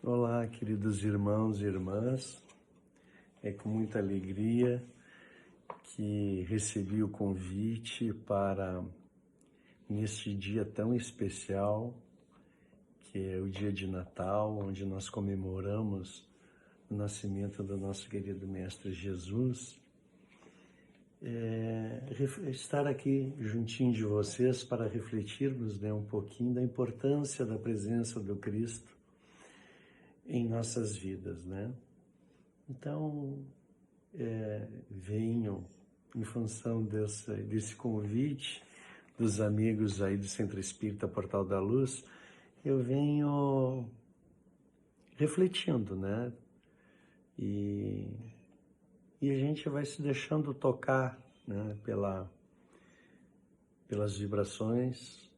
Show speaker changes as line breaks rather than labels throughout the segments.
Olá, queridos irmãos e irmãs. É com muita alegria que recebi o convite para, neste dia tão especial, que é o dia de Natal, onde nós comemoramos o nascimento do nosso querido Mestre Jesus, estar aqui juntinho de vocês para refletirmos um pouquinho da importância da presença do Cristo em nossas vidas, né? Então, venho em função desse convite dos amigos aí do Centro Espírita Portal da Luz, eu venho refletindo, né? E a gente vai se deixando tocar, né? Pelas vibrações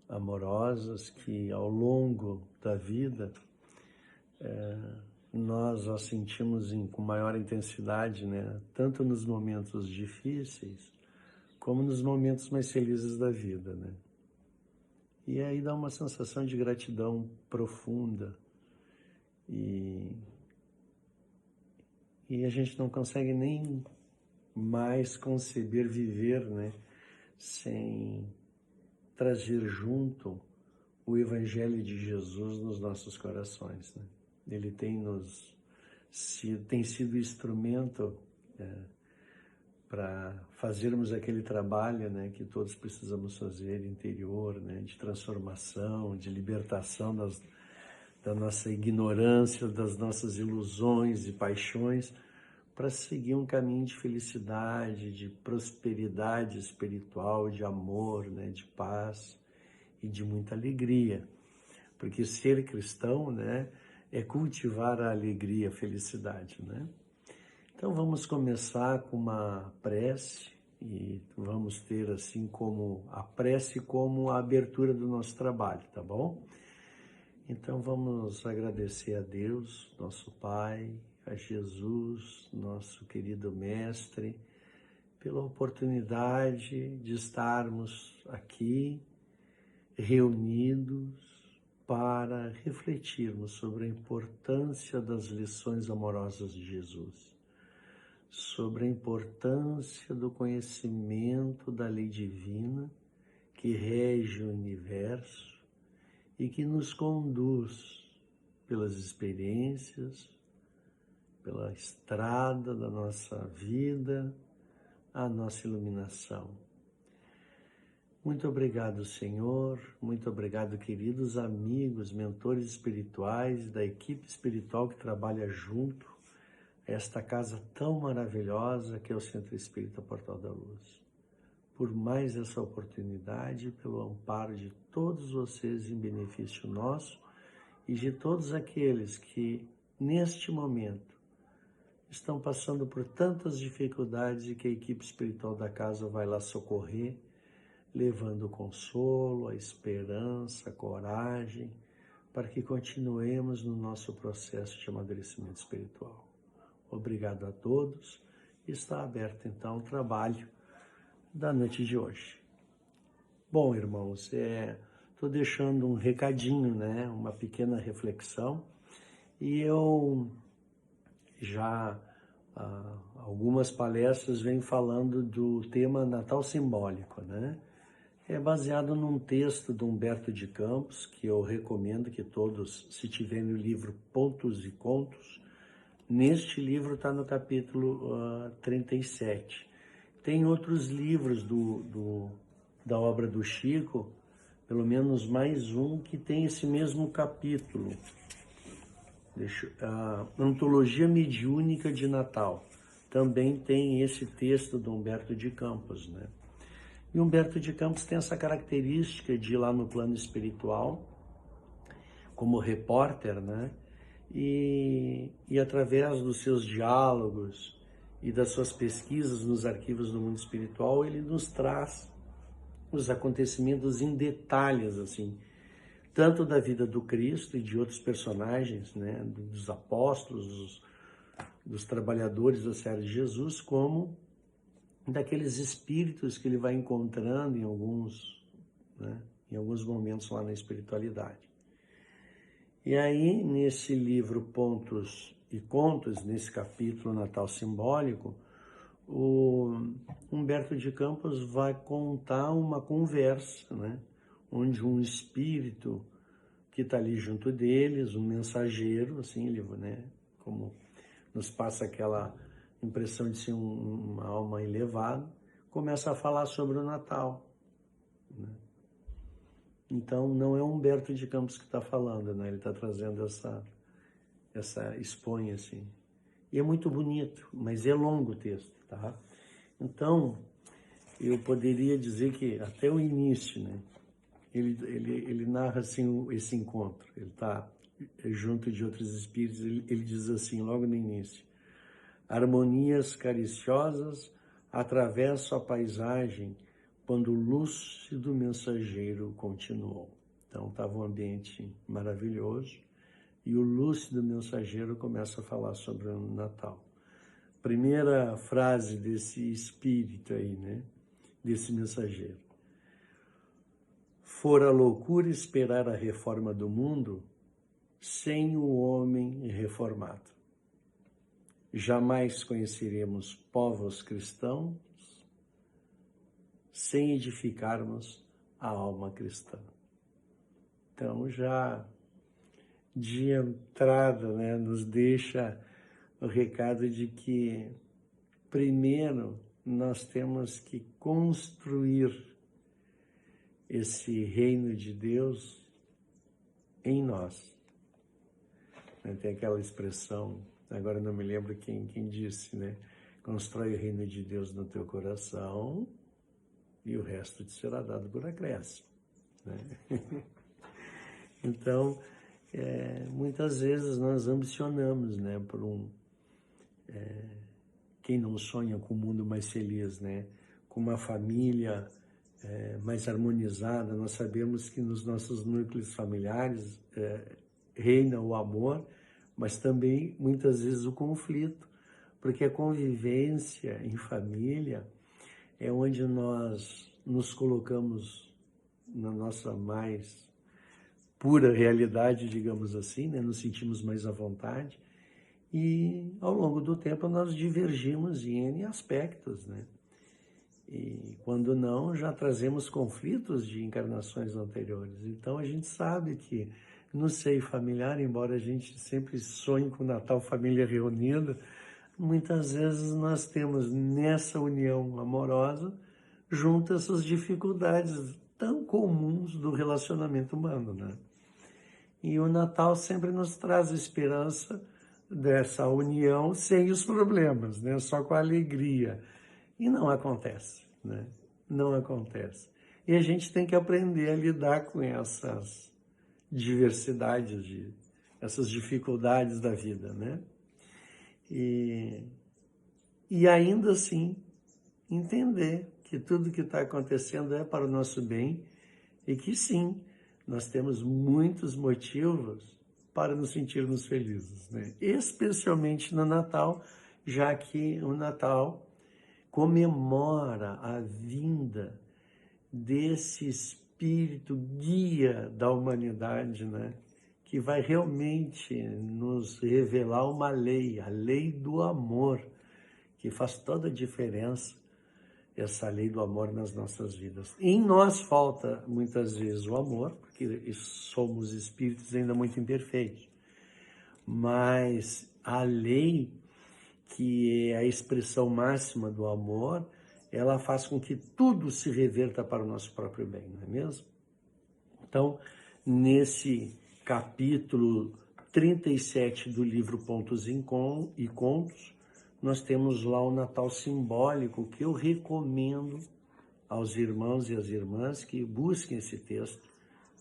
amorosas que ao longo da vida nós a sentimos com maior intensidade, né? Tanto nos momentos difíceis, como nos momentos mais felizes da vida, né? E aí dá uma sensação de gratidão profunda e a gente não consegue nem mais conceber viver, né? Sem trazer junto o Evangelho de Jesus nos nossos corações, né? Ele tem sido instrumento para fazermos aquele trabalho, né, que todos precisamos fazer, interior, né, de transformação, de libertação da nossa ignorância, das nossas ilusões e paixões, para seguir um caminho de felicidade, de prosperidade espiritual, de amor, né, de paz e de muita alegria. Porque ser cristão, né, é cultivar a alegria, a felicidade, né? Então vamos começar com uma prece e vamos ter assim como a prece como a abertura do nosso trabalho, tá bom? Então vamos agradecer a Deus, nosso Pai, a Jesus, nosso querido Mestre, pela oportunidade de estarmos aqui reunidos para refletirmos sobre a importância das lições amorosas de Jesus, sobre a importância do conhecimento da lei divina que rege o universo e que nos conduz pelas experiências, pela estrada da nossa vida, à nossa iluminação. Muito obrigado, Senhor. Muito obrigado, queridos amigos, mentores espirituais da equipe espiritual que trabalha junto a esta casa tão maravilhosa que é o Centro Espírita Portal da Luz. Por mais essa oportunidade, pelo amparo de todos vocês em benefício nosso e de todos aqueles que, neste momento, estão passando por tantas dificuldades e que a equipe espiritual da casa vai lá socorrer, levando o consolo, a esperança, a coragem, para que continuemos no nosso processo de amadurecimento espiritual. Obrigado a todos. Está aberto então o trabalho da noite de hoje. Bom, irmãos, estou deixando um recadinho, né? Uma pequena reflexão. E eu já algumas palestras vêm falando do tema Natal Simbólico, né? É baseado num texto de Humberto de Campos, que eu recomendo que todos, se tiverem o livro Pontos e Contos, neste livro está no capítulo 37. Tem outros livros da obra do Chico, pelo menos mais um, que tem esse mesmo capítulo. A Antologia Mediúnica de Natal também tem esse texto do Humberto de Campos, né? E Humberto de Campos tem essa característica de ir lá no plano espiritual, como repórter, né? E através dos seus diálogos e das suas pesquisas nos arquivos do mundo espiritual, ele nos traz os acontecimentos em detalhes, assim, tanto da vida do Cristo e de outros personagens, né? Dos apóstolos, dos trabalhadores da Serra de Jesus, como daqueles espíritos que ele vai encontrando em alguns momentos lá na espiritualidade. E aí, nesse livro Pontos e Contos, nesse capítulo Natal Simbólico, o Humberto de Campos vai contar uma conversa, né? Onde um espírito que está ali junto deles, um mensageiro, assim, ele, né? Como nos passa aquela impressão de ser uma alma elevada, começa a falar sobre o Natal, né? Então, não é Humberto de Campos que está falando, né? Ele está trazendo essa expõe, assim. E é muito bonito, mas é longo o texto, tá? Então, eu poderia dizer que até o início, né? Ele narra, assim, esse encontro. Ele está junto de outros espíritos, ele diz assim, logo no início: harmonias cariciosas atravessam a paisagem quando o lúcido mensageiro continuou. Então, estava um ambiente maravilhoso e o lúcido mensageiro começa a falar sobre o Natal. Primeira frase desse espírito aí, né? Desse mensageiro: fora loucura esperar a reforma do mundo sem o homem reformado. Jamais conheceremos povos cristãos sem edificarmos a alma cristã. Então, já de entrada, né, nos deixa o recado de que, primeiro, nós temos que construir esse reino de Deus em nós. Tem aquela expressão, agora não me lembro quem disse, né? Constrói o reino de Deus no teu coração e o resto te será dado por acréscimo, né? Então, muitas vezes nós ambicionamos, né, por quem não sonha com um mundo mais feliz, né? Com uma família mais harmonizada. Nós sabemos que nos nossos núcleos familiares reina o amor, mas também muitas vezes o conflito, porque a convivência em família é onde nós nos colocamos na nossa mais pura realidade, digamos assim, né? Nos sentimos mais à vontade e ao longo do tempo nós divergimos em N aspectos, né? E quando não, já trazemos conflitos de encarnações anteriores. Então a gente sabe que no seio familiar, embora a gente sempre sonhe com o Natal, família reunida, muitas vezes nós temos nessa união amorosa junto essas dificuldades tão comuns do relacionamento humano, né? E o Natal sempre nos traz esperança dessa união sem os problemas, né? Só com a alegria. E não acontece, né? Não acontece. E a gente tem que aprender a lidar com essas diversidades, essas dificuldades da vida, né? E ainda assim, entender que tudo que está acontecendo é para o nosso bem e que sim, nós temos muitos motivos para nos sentirmos felizes, né? Especialmente no Natal, já que o Natal comemora a vinda desse espírito guia da humanidade, né? Que vai realmente nos revelar uma lei, a lei do amor, que faz toda a diferença, essa lei do amor nas nossas vidas. Em nós falta muitas vezes o amor, porque somos espíritos ainda muito imperfeitos, mas a lei, que é a expressão máxima do amor, ela faz com que tudo se reverta para o nosso próprio bem, não é mesmo? Então, nesse capítulo 37 do livro Pontos e Contos, nós temos lá o Natal Simbólico, que eu recomendo aos irmãos e às irmãs que busquem esse texto,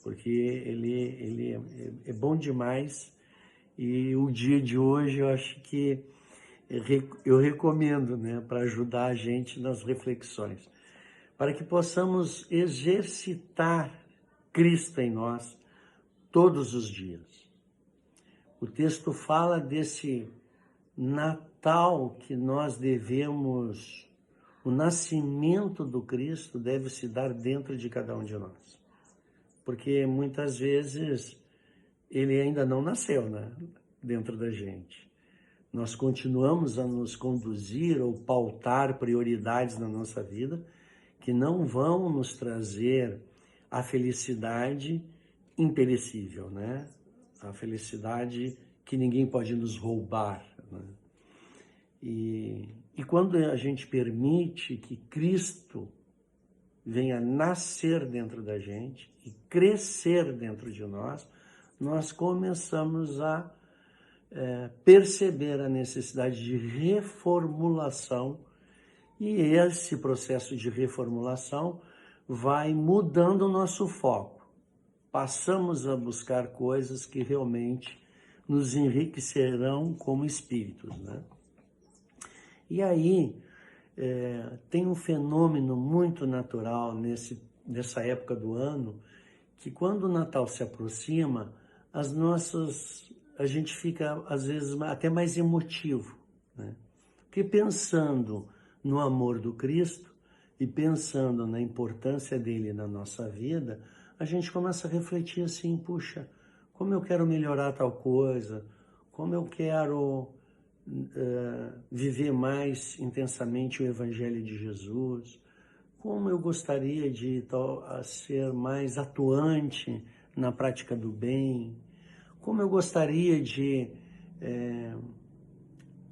porque ele é bom demais. E o dia de hoje eu acho que eu recomendo, né, para ajudar a gente nas reflexões, para que possamos exercitar Cristo em nós todos os dias. O texto fala desse Natal que nós devemos, o nascimento do Cristo deve se dar dentro de cada um de nós. Porque muitas vezes ele ainda não nasceu, né, dentro da gente. Nós continuamos a nos conduzir ou pautar prioridades na nossa vida que não vão nos trazer a felicidade imperecível, né? A felicidade que ninguém pode nos roubar, né? E quando a gente permite que Cristo venha nascer dentro da gente e crescer dentro de nós, nós começamos a perceber a necessidade de reformulação, e esse processo de reformulação vai mudando o nosso foco. Passamos a buscar coisas que realmente nos enriquecerão como espíritos, né? E aí tem um fenômeno muito natural nessa época do ano, que quando o Natal se aproxima, a gente fica, às vezes, até mais emotivo, né? Porque pensando no amor do Cristo e pensando na importância dele na nossa vida, a gente começa a refletir assim, puxa, como eu quero melhorar tal coisa, como eu quero viver mais intensamente o Evangelho de Jesus, como eu gostaria de ser mais atuante na prática do bem, como eu gostaria de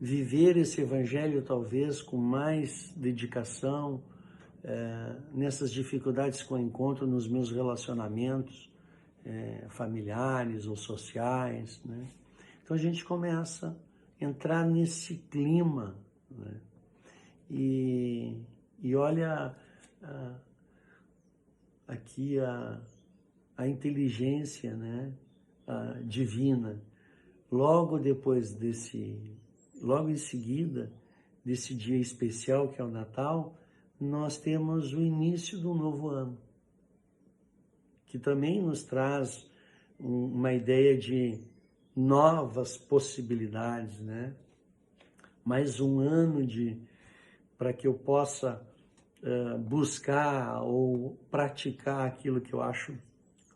viver esse Evangelho talvez com mais dedicação nessas dificuldades que eu encontro nos meus relacionamentos familiares ou sociais, né? Então a gente começa a entrar nesse clima, né? E olha aqui a inteligência, né, divina. Logo em seguida desse dia especial que é o Natal, nós temos o início do novo ano, que também nos traz uma ideia de novas possibilidades, né? Mais um ano para que eu possa buscar ou praticar aquilo que eu acho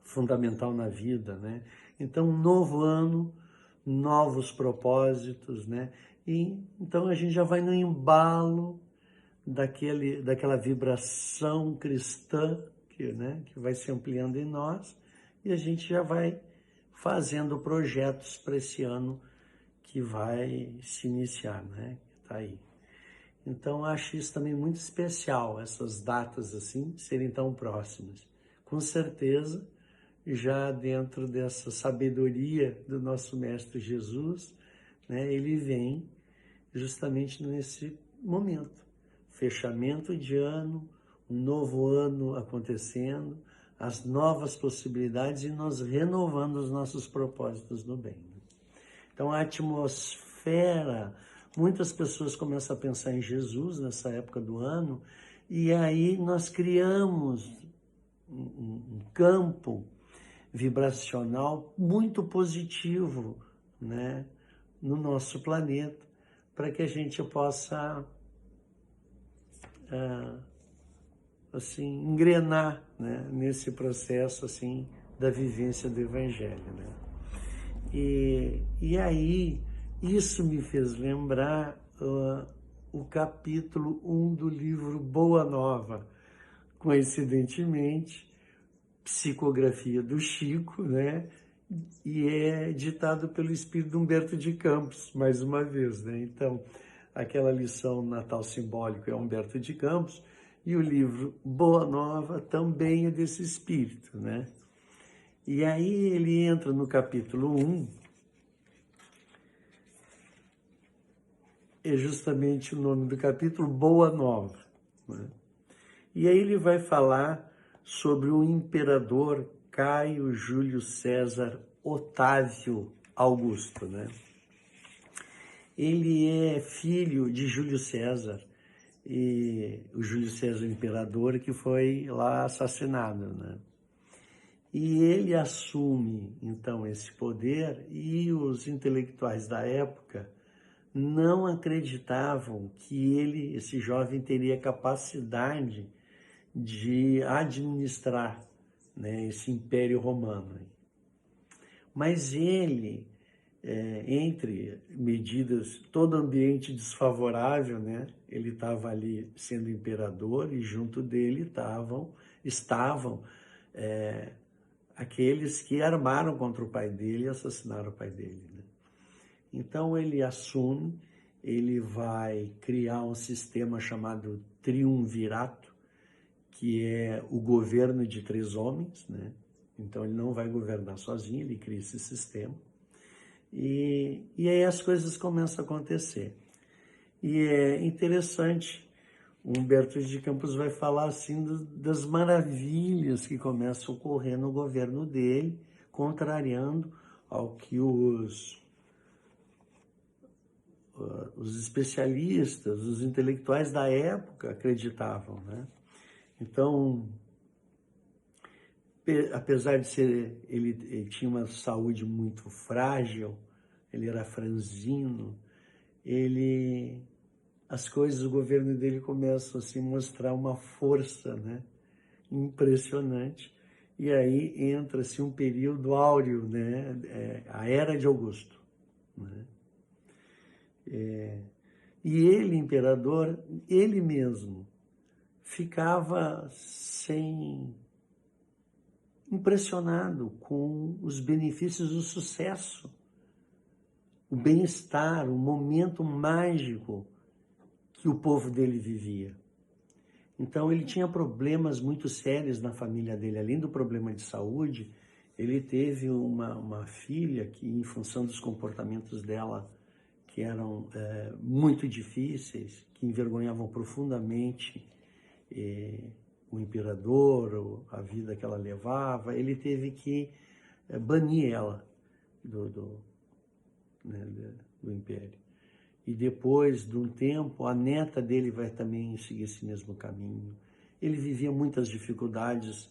fundamental na vida, né? Então, um novo ano, novos propósitos, né? E então a gente já vai no embalo daquela vibração cristã que vai se ampliando em nós, e a gente já vai fazendo projetos para esse ano que vai se iniciar, né? Tá aí. Então, acho isso também muito especial, essas datas assim, serem tão próximas. Com certeza, já dentro dessa sabedoria do nosso Mestre Jesus, né, ele vem justamente nesse momento. Fechamento de ano, um novo ano acontecendo, as novas possibilidades e nós renovando os nossos propósitos no bem. Então, a atmosfera, muitas pessoas começam a pensar em Jesus nessa época do ano, e aí nós criamos um campo vibracional muito positivo, né, no nosso planeta, para que a gente possa assim engrenar, né, nesse processo assim da vivência do Evangelho, né? E aí isso me fez lembrar o capítulo 1 do livro Boa Nova, coincidentemente, psicografia do Chico, né? E é ditado pelo espírito Humberto de Campos, mais uma vez, né? Então, aquela lição Natal Simbólico é Humberto de Campos, e o livro Boa Nova também é desse espírito, né? E aí ele entra no capítulo 1, é justamente o nome do capítulo, Boa Nova, né? E aí ele vai falar sobre o imperador Caio Júlio César Otávio Augusto, né? Ele é filho de Júlio César, e o Júlio César imperador que foi lá assassinado, né? E ele assume, então, esse poder, e os intelectuais da época não acreditavam que esse jovem, teria capacidade de administrar, né, esse Império Romano. Mas ele, entre medidas, todo ambiente desfavorável, né? Ele estava ali sendo imperador e junto dele estavam aqueles que armaram contra o pai dele e assassinaram o pai dele, né? Então ele assume, ele vai criar um sistema chamado triunvirato, que é o governo de 3 homens, né? Então ele não vai governar sozinho, ele cria esse sistema. E aí as coisas começam a acontecer. E é interessante, Humberto de Campos vai falar assim das maravilhas que começam a ocorrer no governo dele, contrariando ao que os especialistas, os intelectuais da época acreditavam, né? Então, apesar de ser, ele tinha uma saúde muito frágil, ele era franzino, as coisas do governo dele começam a se mostrar uma força, né, impressionante, e aí entra-se um período áureo, né, a Era de Augusto, né? E ele, imperador, ele mesmo ficava impressionado com os benefícios do sucesso, o bem-estar, o momento mágico que o povo dele vivia. Então ele tinha problemas muito sérios na família dele, além do problema de saúde, ele teve uma filha que, em função dos comportamentos dela, que eram muito difíceis, que envergonhavam profundamente o imperador, a vida que ela levava, ele teve que banir ela do império. E depois de um tempo, a neta dele vai também seguir esse mesmo caminho. Ele vivia muitas dificuldades,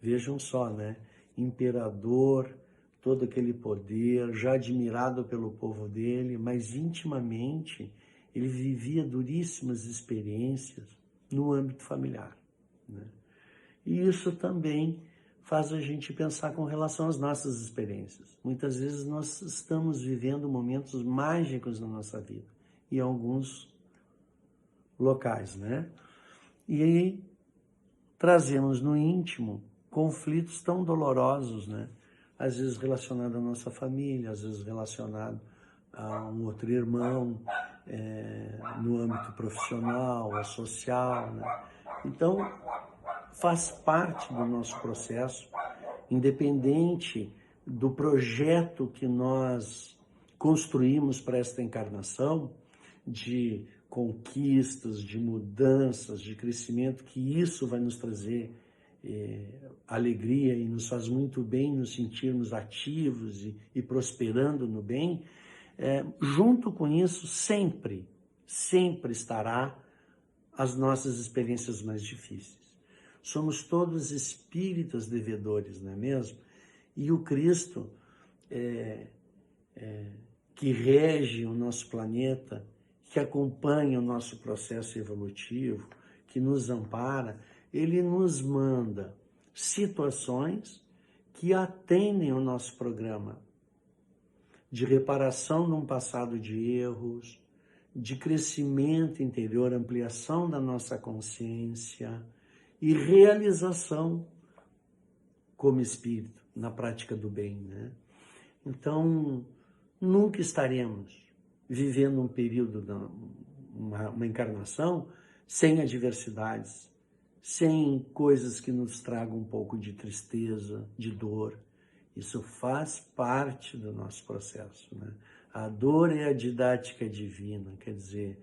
vejam só, né? Imperador, todo aquele poder, já admirado pelo povo dele, mas intimamente ele vivia duríssimas experiências no âmbito familiar, né? E isso também faz a gente pensar com relação às nossas experiências. Muitas vezes nós estamos vivendo momentos mágicos na nossa vida, em alguns locais, né? E aí trazemos no íntimo conflitos tão dolorosos, né? Às vezes relacionado à nossa família, às vezes relacionado a um outro irmão, no âmbito profissional, ou social, né? Então, faz parte do nosso processo, independente do projeto que nós construímos para esta encarnação, de conquistas, de mudanças, de crescimento, que isso vai nos trazer alegria e nos faz muito bem nos sentirmos ativos e prosperando no bem. Junto com isso, sempre estará as nossas experiências mais difíceis. Somos todos espíritas devedores, não é mesmo? E o Cristo, que rege o nosso planeta, que acompanha o nosso processo evolutivo, que nos ampara, ele nos manda situações que atendem ao nosso programa de reparação de um passado de erros, de crescimento interior, ampliação da nossa consciência e realização como espírito na prática do bem, né? Então, nunca estaremos vivendo um período, uma encarnação, sem adversidades, sem coisas que nos tragam um pouco de tristeza, de dor. Isso faz parte do nosso processo, né? A dor é a didática divina, quer dizer,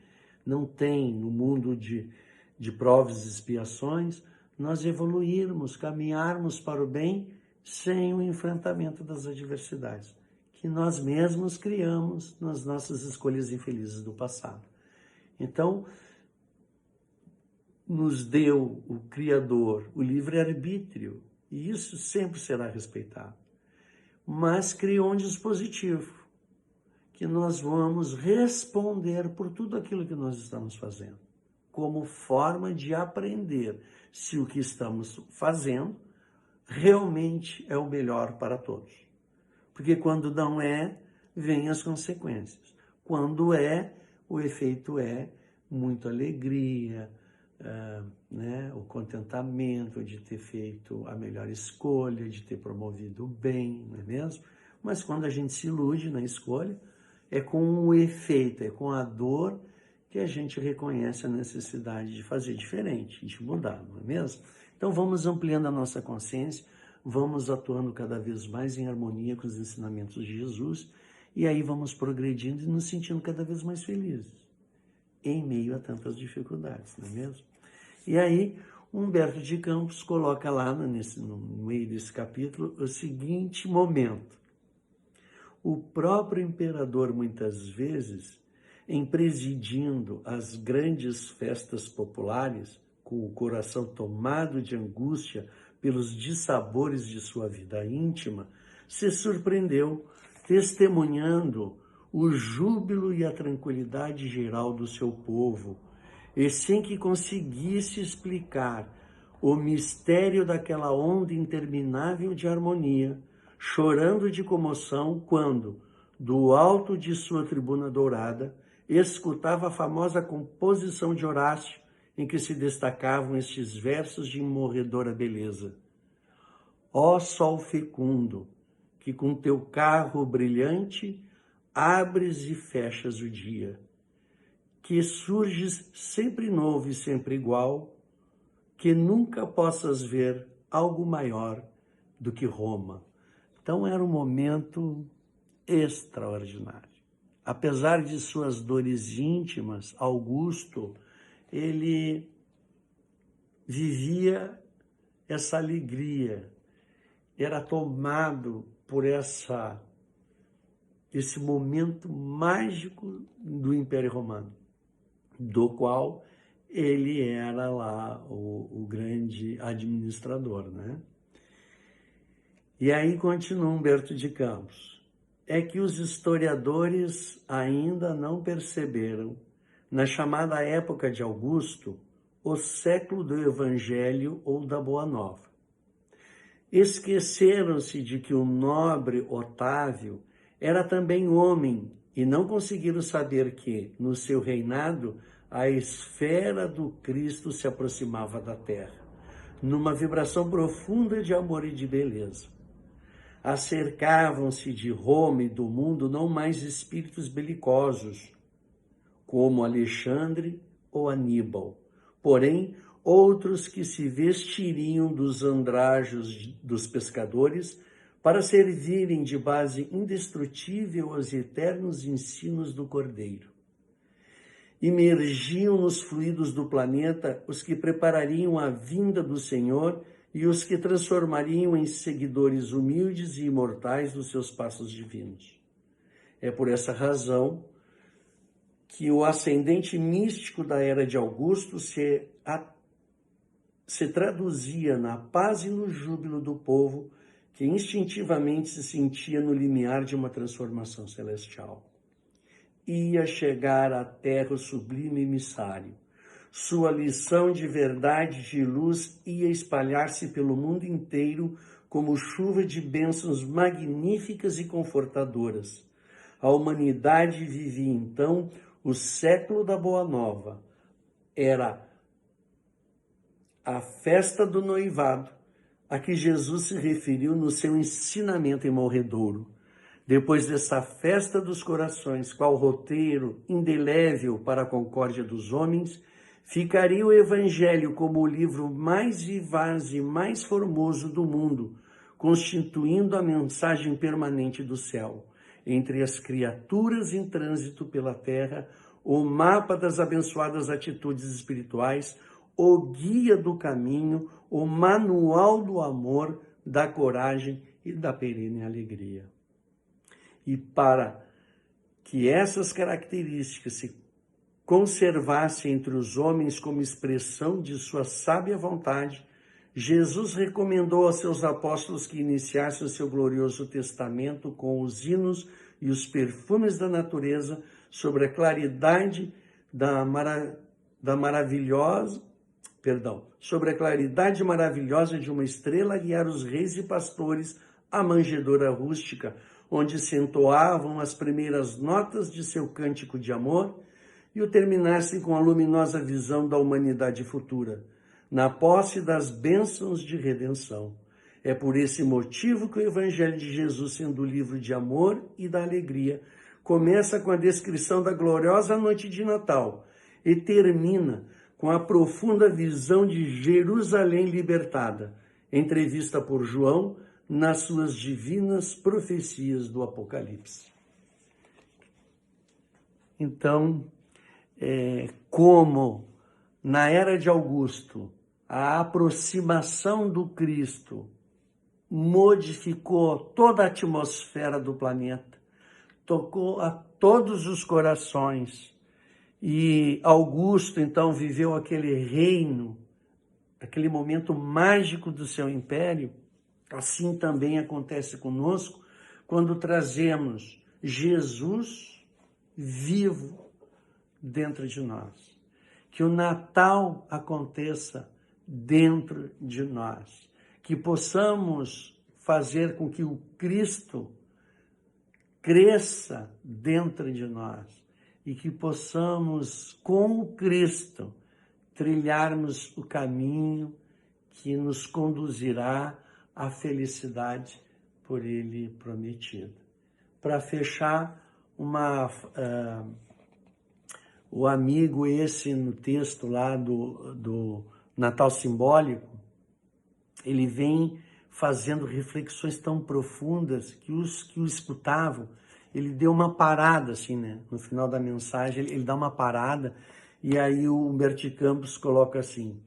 não tem no mundo de provas e expiações nós evoluirmos, caminharmos para o bem sem o enfrentamento das adversidades que nós mesmos criamos nas nossas escolhas infelizes do passado. Então, nos deu o Criador o livre-arbítrio, e isso sempre será respeitado, mas criou um dispositivo que nós vamos responder por tudo aquilo que nós estamos fazendo, como forma de aprender se o que estamos fazendo realmente é o melhor para todos. Porque quando não é, vêm as consequências. Quando é, o efeito é muita alegria, né? O contentamento de ter feito a melhor escolha, de ter promovido o bem, não é mesmo? Mas quando a gente se ilude na escolha, é com o efeito, é com a dor que a gente reconhece a necessidade de fazer diferente, de mudar, não é mesmo? Então vamos ampliando a nossa consciência, vamos atuando cada vez mais em harmonia com os ensinamentos de Jesus, e aí vamos progredindo e nos sentindo cada vez mais felizes, em meio a tantas dificuldades, não é mesmo? E aí, Humberto de Campos coloca lá no meio desse capítulo o seguinte momento. O próprio imperador, muitas vezes, em presidindo as grandes festas populares, com o coração tomado de angústia pelos dissabores de sua vida íntima, se surpreendeu testemunhando o júbilo e a tranquilidade geral do seu povo, e sem que conseguisse explicar o mistério daquela onda interminável de harmonia, chorando de comoção quando, do alto de sua tribuna dourada, escutava a famosa composição de Horácio, em que se destacavam estes versos de imorredora beleza. Ó sol fecundo, que com teu carro brilhante abres e fechas o dia, que surges sempre novo e sempre igual, que nunca possas ver algo maior do que Roma. Então era um momento extraordinário. Apesar de suas dores íntimas, Augusto, ele vivia essa alegria, era tomado por esse momento mágico do Império Romano, do qual ele era lá o grande administrador, né? E aí continua Humberto de Campos. É que os historiadores ainda não perceberam, na chamada época de Augusto, o século do Evangelho ou da Boa Nova. Esqueceram-se de que o nobre Otávio era também homem e não conseguiram saber que, no seu reinado, a esfera do Cristo se aproximava da terra, numa vibração profunda de amor e de beleza. Acercavam-se de Roma e do mundo não mais espíritos belicosos, como Alexandre ou Aníbal, porém outros que se vestiriam dos andrajos dos pescadores para servirem de base indestrutível aos eternos ensinos do Cordeiro. Imergiam nos fluidos do planeta os que preparariam a vinda do Senhor e os que transformariam em seguidores humildes e imortais dos seus passos divinos. É por essa razão que o ascendente místico da era de Augusto se traduzia na paz e no júbilo do povo que instintivamente se sentia no limiar de uma transformação celestial. Ia chegar à terra o sublime emissário. Sua lição de verdade e de luz ia espalhar-se pelo mundo inteiro como chuva de bênçãos magníficas e confortadoras. A humanidade vivia então o século da Boa Nova. Era a festa do noivado, a que Jesus se referiu no seu ensinamento em Morredouro. Depois dessa festa dos corações, qual roteiro indelével para a concórdia dos homens, ficaria o Evangelho como o livro mais vivaz e mais formoso do mundo, constituindo a mensagem permanente do céu, entre as criaturas em trânsito pela terra, o mapa das abençoadas atitudes espirituais, o guia do caminho, o manual do amor, da coragem e da perene alegria. E para que essas características se conservassem entre os homens como expressão de sua sábia vontade, Jesus recomendou aos seus apóstolos que iniciassem o seu glorioso testamento com os hinos e os perfumes da natureza sobre a claridade sobre a claridade maravilhosa de uma estrela a guiar os reis e pastores a manjedoura rústica, onde se entoavam as primeiras notas de seu cântico de amor, e o terminasse com a luminosa visão da humanidade futura, na posse das bênçãos de redenção. É por esse motivo que o Evangelho de Jesus, sendo o livro de amor e da alegria, começa com a descrição da gloriosa noite de Natal e termina com a profunda visão de Jerusalém libertada, entrevista por João nas suas divinas profecias do Apocalipse. Então, como na era de Augusto, a aproximação do Cristo modificou toda a atmosfera do planeta, tocou a todos os corações, e Augusto então viveu aquele reino, aquele momento mágico do seu império. Assim também acontece conosco quando trazemos Jesus vivo dentro de nós. Que o Natal aconteça dentro de nós. Que possamos fazer com que o Cristo cresça dentro de nós. E que possamos, com o Cristo, trilharmos o caminho que nos conduzirá à felicidade por Ele prometida. Para fechar, o amigo esse no texto lá do Natal Simbólico, ele vem fazendo reflexões tão profundas que os que o escutavam, ele deu uma parada, assim, né? No final da mensagem, ele dá uma parada, e aí o Humberto Campos coloca assim: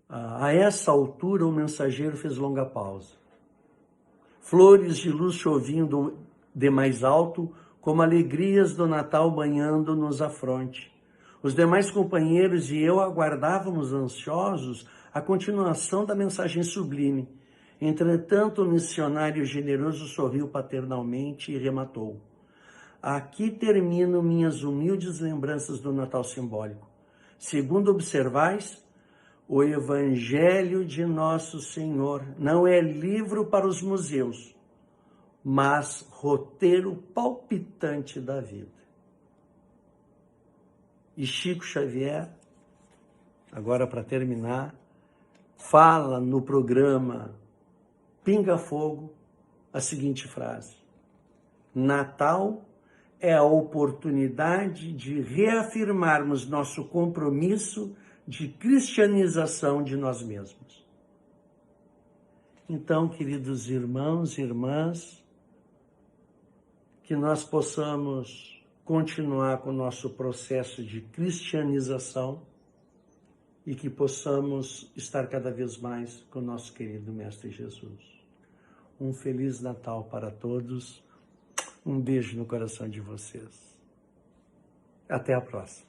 a essa altura o mensageiro fez longa pausa. Flores de luz choviam de mais alto, como alegrias do Natal banhando-nos a fronte. Os demais companheiros e eu aguardávamos ansiosos a continuação da mensagem sublime. Entretanto, o missionário generoso sorriu paternalmente e rematou: aqui termino minhas humildes lembranças do Natal simbólico. Segundo observais, o Evangelho de Nosso Senhor não é livro para os museus, mas roteiro palpitante da vida. E Chico Xavier, agora para terminar, fala no programa Pinga Fogo a seguinte frase: Natal é a oportunidade de reafirmarmos nosso compromisso de cristianização de nós mesmos. Então, queridos irmãos e irmãs, que nós possamos continuar com o nosso processo de cristianização e que possamos estar cada vez mais com o nosso querido Mestre Jesus. Um Feliz Natal para todos, um beijo no coração de vocês. Até a próxima.